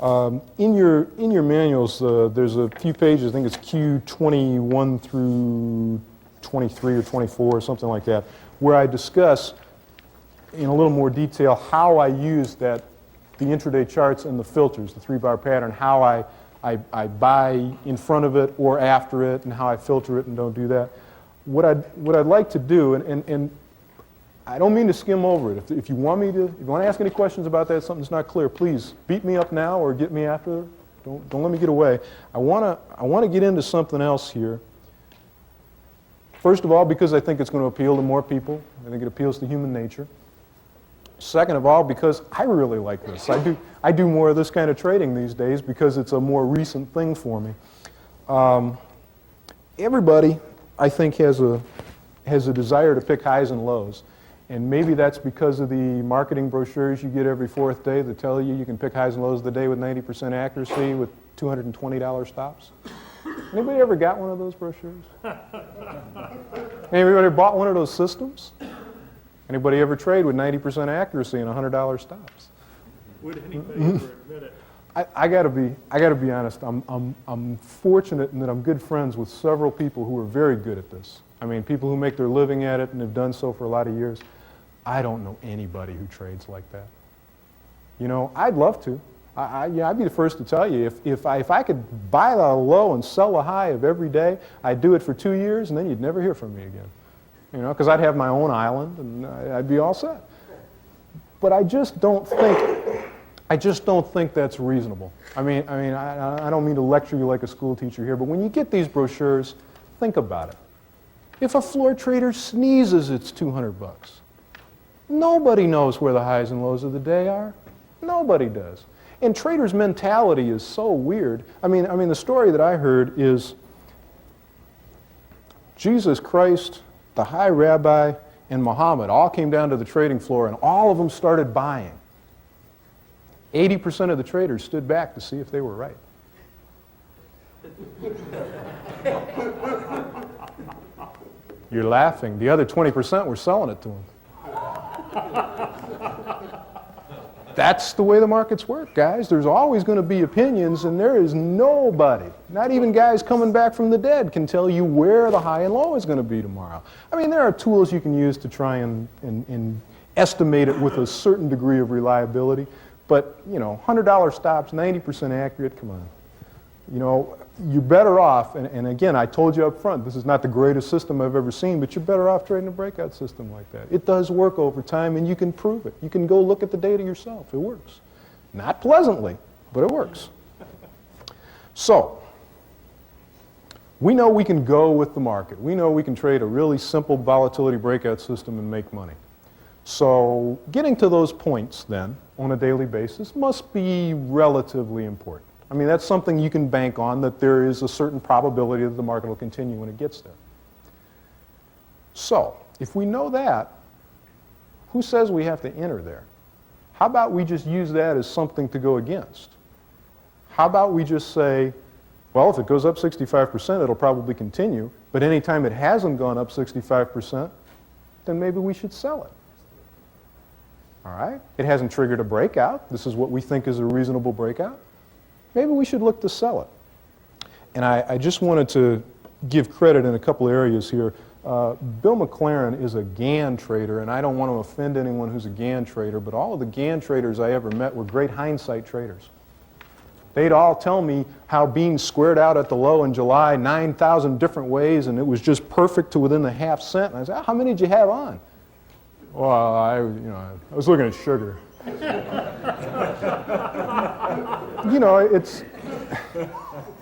In your manuals, there's a few pages, I think it's Q21 through 23 or 24 or something like that, where I discuss in a little more detail how I use the intraday charts and the filters, the 3-bar pattern, how I buy in front of it or after it, and how I filter it and don't do that. What I'd like to do, and I don't mean to skim over it. If you want to ask any questions about that, something's not clear, please beat me up now or get me after. Don't let me get away. I want to get into something else here. First of all, because I think it's going to appeal to more people. I think it appeals to human nature. Second of all, because I really like this. I do more of this kind of trading these days because it's a more recent thing for me. Everybody, I think, has a desire to pick highs and lows. And maybe that's because of the marketing brochures you get every fourth day that tell you can pick highs and lows of the day with 90% accuracy with $220 stops. Anybody ever got one of those brochures? Anybody ever bought one of those systems? Anybody ever trade with 90% accuracy and $100 stops? Would anybody ever admit it? I gotta be honest. I'm fortunate in that I'm good friends with several people who are very good at this. I mean, people who make their living at it and have done so for a lot of years. I don't know anybody who trades like that. You know, I'd love to. I'd be the first to tell you, if I could buy the low and sell the high of every day, I'd do it for 2 years, and then you'd never hear from me again. You know, because I'd have my own island, and I'd be all set. But I just don't think that's reasonable. I don't mean to lecture you like a school teacher here, but when you get these brochures, think about it. If a floor trader sneezes, it's $200. Nobody knows where the highs and lows of the day are. Nobody does. And traders' mentality is so weird. I mean, the story that I heard is Jesus Christ, the high rabbi, and Muhammad all came down to the trading floor, and all of them started buying. 80% of the traders stood back to see if they were right. You're laughing. The other 20% were selling it to them. That's the way the markets work, guys. There's always going to be opinions, and there is nobody, not even guys coming back from the dead, can tell you where the high and low is going to be tomorrow. I mean, there are tools you can use to try and estimate it with a certain degree of reliability, but, you know, $100 stops, 90% accurate, come on. You know, you're better off, and again, I told you up front, this is not the greatest system I've ever seen, but you're better off trading a breakout system like that. It does work over time, and you can prove it. You can go look at the data yourself. It works. Not pleasantly, but it works. So, we know we can go with the market. We know we can trade a really simple volatility breakout system and make money. So, getting to those points, then, on a daily basis must be relatively important. I mean, that's something you can bank on, that there is a certain probability that the market will continue when it gets there. So, if we know that, who says we have to enter there? How about we just use that as something to go against? How about we just say, well, if it goes up 65%, it'll probably continue, but anytime it hasn't gone up 65%, then maybe we should sell it. All right? It hasn't triggered a breakout. This is what we think is a reasonable breakout. Maybe we should look to sell it. And I just wanted to give credit in a couple areas here. Bill McLaren is a Gann trader, and I don't want to offend anyone who's a Gann trader, but all of the Gann traders I ever met were great hindsight traders. They'd all tell me how being squared out at the low in July 9,000 different ways, and it was just perfect to within the half cent. And I said, how many did you have on? Well, I was looking at sugar. You know, it's,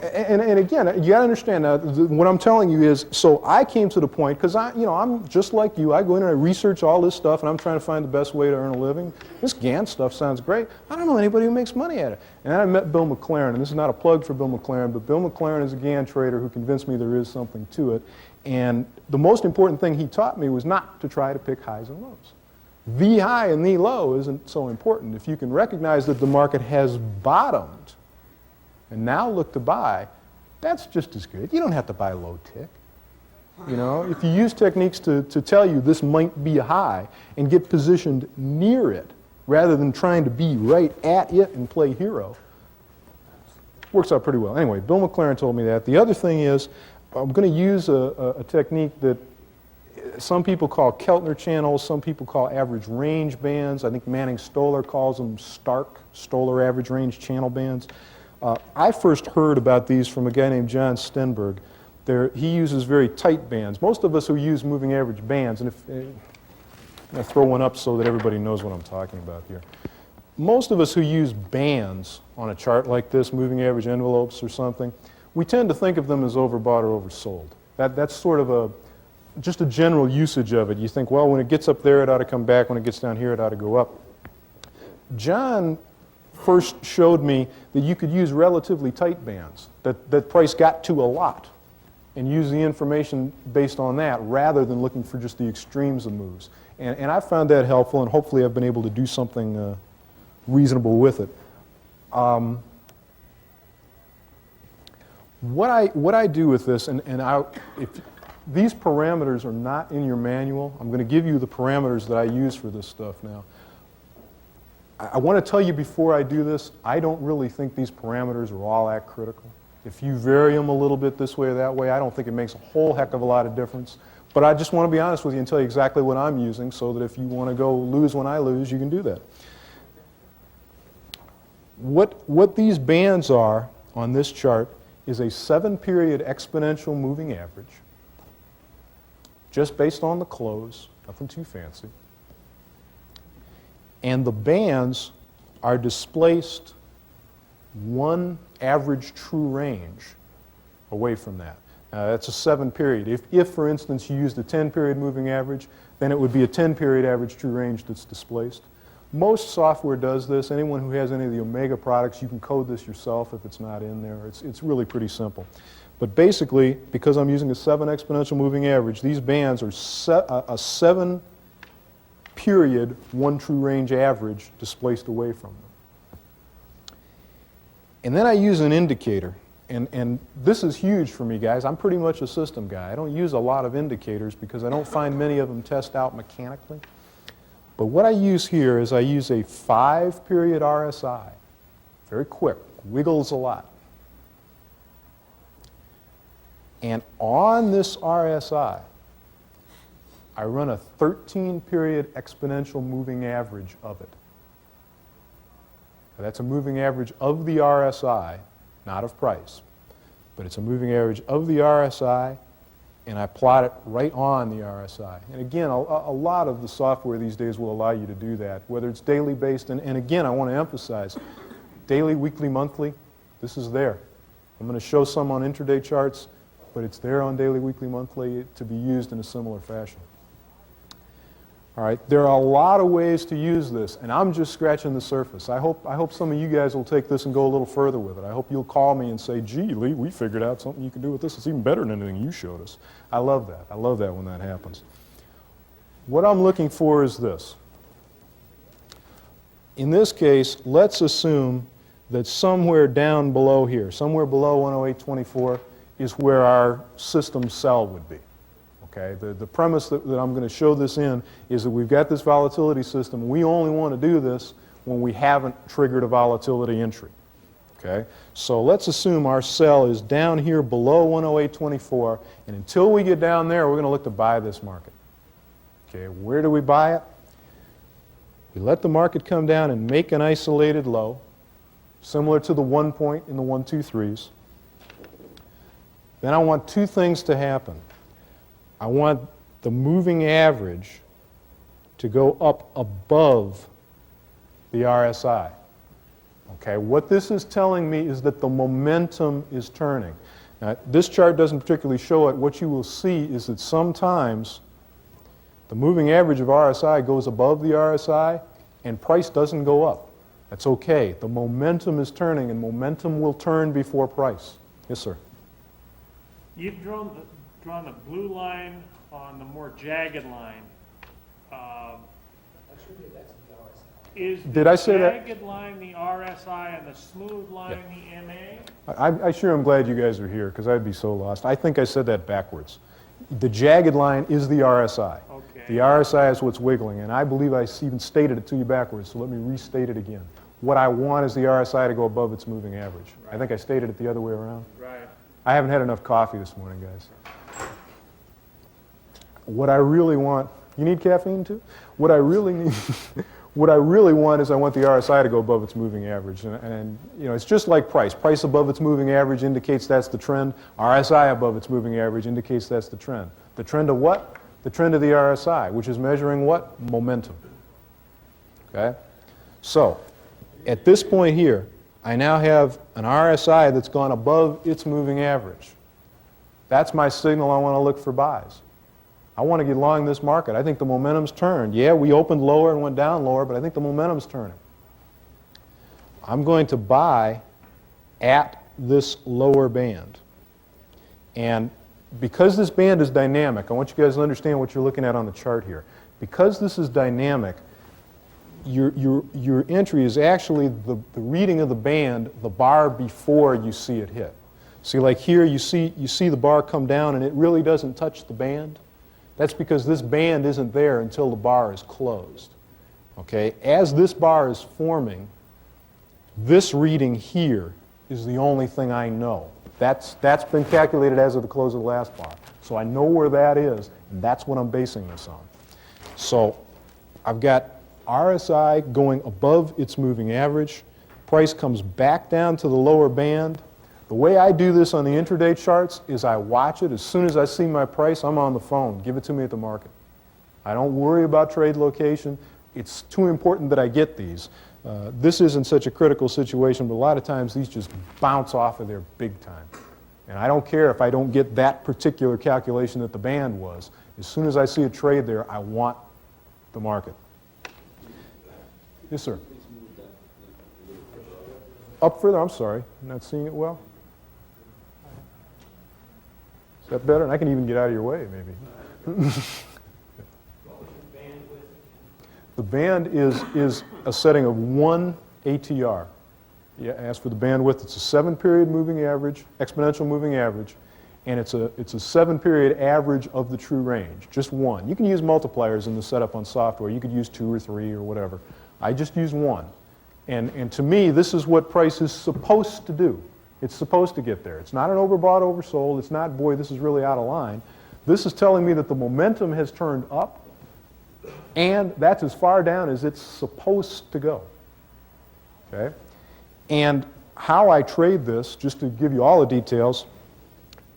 and again, you got to understand now, what I'm telling you is, so I came to the point, because I'm just like you, I go in and I research all this stuff, and I'm trying to find the best way to earn a living. This Gann stuff sounds great. I don't know anybody who makes money at it. And then I met Bill McLaren, and this is not a plug for Bill McLaren, but Bill McLaren is a Gann trader who convinced me there is something to it. And the most important thing he taught me was not to try to pick highs and lows. The high and the low isn't so important. If you can recognize that the market has bottomed and now look to buy, that's just as good. You don't have to buy low tick. You know, if you use techniques to tell you this might be a high and get positioned near it, rather than trying to be right at it and play hero. Works out pretty well. Anyway, Bill McLaren told me that. The other thing is, I'm going to use a technique that some people call Keltner channels, some people call average range bands. I think Manning Stoller calls them Stoller average range channel bands. I first heard about these from a guy named John Stenberg. He uses very tight bands. Most of us who use moving average bands, and I throw one up so that everybody knows what I'm talking about here. Most of us who use bands on a chart like this, moving average envelopes or something, we tend to think of them as overbought or oversold. That's sort of just a general usage of it. You think, well, when it gets up there, it ought to come back. When it gets down here, it ought to go up. John first showed me that you could use relatively tight bands, that price got to a lot, and use the information based on that rather than looking for just the extremes of moves. And I found that helpful, and hopefully I've been able to do something reasonable with it. What I do with this, if these parameters are not in your manual, I'm going to give you the parameters that I use for this stuff now. I want to tell you before I do this, I don't really think these parameters are all that critical. If you vary them a little bit this way or that way, I don't think it makes a whole heck of a lot of difference. But I just want to be honest with you and tell you exactly what I'm using so that if you want to go lose when I lose, you can do that. What these bands are on this chart is a 7-period exponential moving average, just based on the close, nothing too fancy. And the bands are displaced one average true range away from that. That's a 7-period. If, for instance, you used a 10-period moving average, then it would be a 10-period average true range that's displaced. Most software does this. Anyone who has any of the Omega products, you can code this yourself if it's not in there. It's really pretty simple. But basically, because I'm using a 7 exponential moving average, these bands are a 7-period, one true range average displaced away from them. And then I use an indicator. And this is huge for me, guys. I'm pretty much a system guy. I don't use a lot of indicators because I don't find many of them test out mechanically. But what I use here is I use a 5-period RSI. Very quick, wiggles a lot. And on this RSI, I run a 13-period exponential moving average of it. Now, that's a moving average of the RSI, not of price. But it's a moving average of the RSI, and I plot it right on the RSI. And again, a lot of the software these days will allow you to do that, whether it's daily based. And again, I want to emphasize, daily, weekly, monthly, this is there. I'm going to show some on intraday charts, but it's there on daily, weekly, monthly to be used in a similar fashion. All right, there are a lot of ways to use this, and I'm just scratching the surface. I hope some of you guys will take this and go a little further with it. I hope you'll call me and say, gee, Lee, we figured out something you can do with this. It's even better than anything you showed us. I love that. I love that when that happens. What I'm looking for is this. In this case, let's assume that somewhere down below here, somewhere below 108.24, is where our system cell would be. Okay? The premise that I'm going to show this in is that we've got this volatility system. We only want to do this when we haven't triggered a volatility entry. Okay? So let's assume our cell is down here below 108.24, and until we get down there, we're going to look to buy this market. Okay, where do we buy it? We let the market come down and make an isolated low, similar to the 1 point in the 1, 2, 3s. Then I want two things to happen. I want the moving average to go up above the RSI. Okay, what this is telling me is that the momentum is turning. Now, this chart doesn't particularly show it. What you will see is that sometimes the moving average of RSI goes above the RSI and price doesn't go up. That's okay. The momentum is turning, and momentum will turn before price. Yes, sir? You've drawn the blue line on the more jagged line. Is the Did I say that? jagged line the RSI and the smooth line the MA? I sure am glad you guys are here because I'd be so lost. I think I said that backwards. The jagged line is the RSI. Okay. The RSI is what's wiggling, and I believe I even stated it to you backwards, so let me restate it again. What I want is the RSI to go above its moving average. Right. I think I stated it the other way around. Right. I haven't had enough coffee this morning, guys. What I really want, you need caffeine too? What I really need, what I really want is I want the RSI to go above its moving average. And you know, it's just like price. Price above its moving average indicates that's the trend. RSI above its moving average indicates that's the trend. The trend of what? The trend of the RSI, which is measuring what? Momentum. Okay? So, at this point here, I now have an RSI that's gone above its moving average. That's my signal I want to look for buys. I want to get long this market. I think the momentum's turned. Yeah, we opened lower and went down lower, but I think the momentum's turning. I'm going to buy at this lower band. And because this band is dynamic, I want you guys to understand what you're looking at on the chart here. Because this is dynamic, your entry is actually the reading of the band, the bar before you see it hit. See, like here, you see the bar come down and it really doesn't touch the band. That's because this band isn't there until the bar is closed. Okay? As this bar is forming, this reading here is the only thing I know. That's been calculated as of the close of the last bar. So I know where that is, and that's what I'm basing this on. So I've got RSI going above its moving average. Price comes back down to the lower band. The way I do this on the intraday charts is I watch it. As soon as I see my price, I'm on the phone. Give it to me at the market. I don't worry about trade location. It's too important that I get these. This isn't such a critical situation, but a lot of times these just bounce off of there big time. And I don't care if I don't get that particular calculation that the band was. As soon as I see a trade there, I want the market. Yes, sir. Up further, I'm sorry. I'm not seeing it well. Is that better? And I can even get out of your way, maybe. The band is a setting of 1 ATR. Yeah, as for the bandwidth, it's a 7-period moving average, exponential moving average, and it's a 7-period average of the true range, just one. You can use multipliers in the setup on software. You could use 2 or 3 or whatever. I just use 1. And to me, this is what price is supposed to do. It's supposed to get there. It's not an overbought, oversold. It's not, boy, this is really out of line. This is telling me that the momentum has turned up, and that's as far down as it's supposed to go. Okay? And how I trade this, just to give you all the details,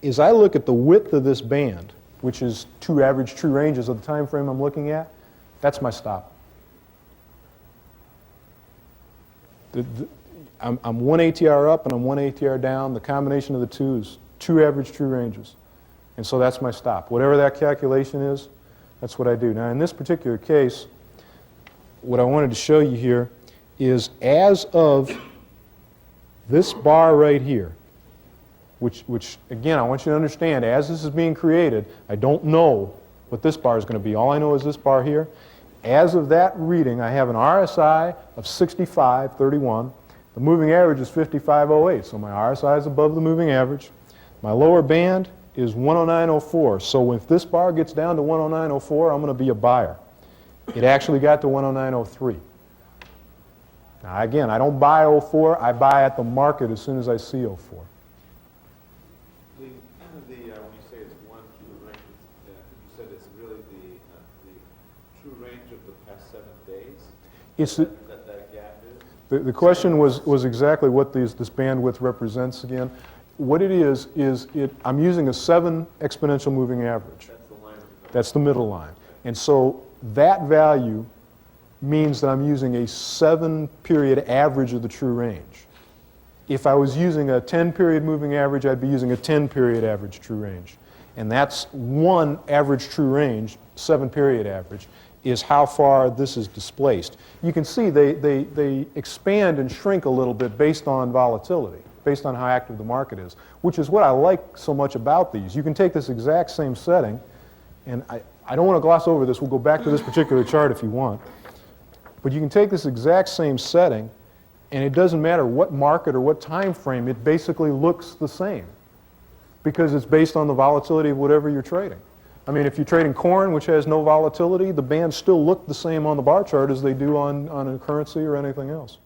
is I look at the width of this band, which is 2 average true ranges of the time frame I'm looking at. That's my stop. I'm 1 ATR up and I'm 1 ATR down. The combination of the two is 2 average true ranges. And so that's my stop. Whatever that calculation is, that's what I do. Now, in this particular case, what I wanted to show you here is as of this bar right here, which again, I want you to understand, as this is being created, I don't know what this bar is going to be. All I know is this bar here. As of that reading, I have an RSI of 65.31. The moving average is 55.08, so my RSI is above the moving average. My lower band is 109.04, so if this bar gets down to 109.04, I'm going to be a buyer. It actually got to 109.03. Now again, I don't buy 04, I buy at the market as soon as I see 04. When you say it's 1 true range, I think you said it's really the true range of the past 7 days? It's That gap is? the question was exactly what this bandwidth represents again. What it is I'm using a 7 exponential moving average. That's the line. That's the middle line. And so that value means that I'm using a 7-period average of the true range. If I was using a 10-period moving average, I'd be using a 10-period average true range. And that's 1 average true range, 7-period average, is how far this is displaced. You can see they expand and shrink a little bit based on volatility, based on how active the market is, which is what I like so much about these. You can take this exact same setting, and I don't want to gloss over this. We'll go back to this particular chart if you want. But you can take this exact same setting, and it doesn't matter what market or what time frame, it basically looks the same because it's based on the volatility of whatever you're trading. I mean, if you're trading corn, which has no volatility, the bands still look the same on the bar chart as they do on a currency or anything else.